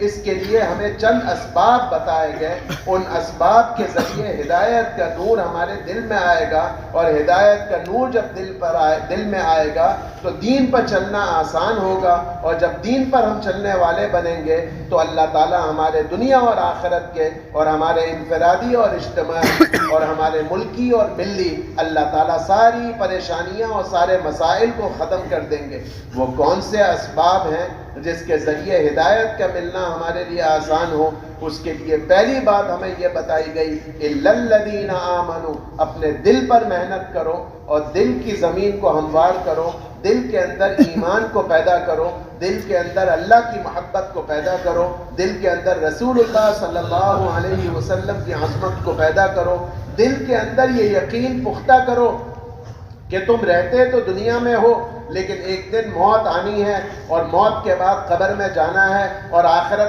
اس کے لیے ہمیں چند اسباب بتائے گئے، ان اسباب کے ذریعے ہدایت کا نور ہمارے دل میں آئے گا، اور ہدایت کا نور جب دل میں آئے گا تو دین پر چلنا آسان ہوگا، اور جب دین پر ہم چلنے والے بنیں گے تو اللہ تعالیٰ ہمارے دنیا اور آخرت کے، اور ہمارے انفرادی اور اجتماعی، اور ہمارے ملکی اور ملی، اللہ تعالیٰ ساری پریشانیاں اور سارے مسائل کو ختم کر دیں گے۔ وہ کون سے اسباب ہیں جس کے ذریعے ہدایت کا ملنا ہمارے لیے آسان ہو؟ اس کے لیے پہلی بات ہمیں یہ بتائی گئی، اِلَّا الَّذِينَ آمَنُوا، اپنے دل پر محنت کرو اور دل کی زمین کو ہموار کرو، دل کے اندر ایمان کو پیدا کرو، دل کے اندر اللہ کی محبت کو پیدا کرو، دل کے اندر رسول اللہ صلی اللہ علیہ وسلم کی عظمت کو پیدا کرو، دل کے اندر یہ یقین پختہ کرو کہ تم رہتے تو دنیا میں ہو لیکن ایک دن موت آنی ہے، اور موت کے بعد قبر میں جانا ہے، اور آخرت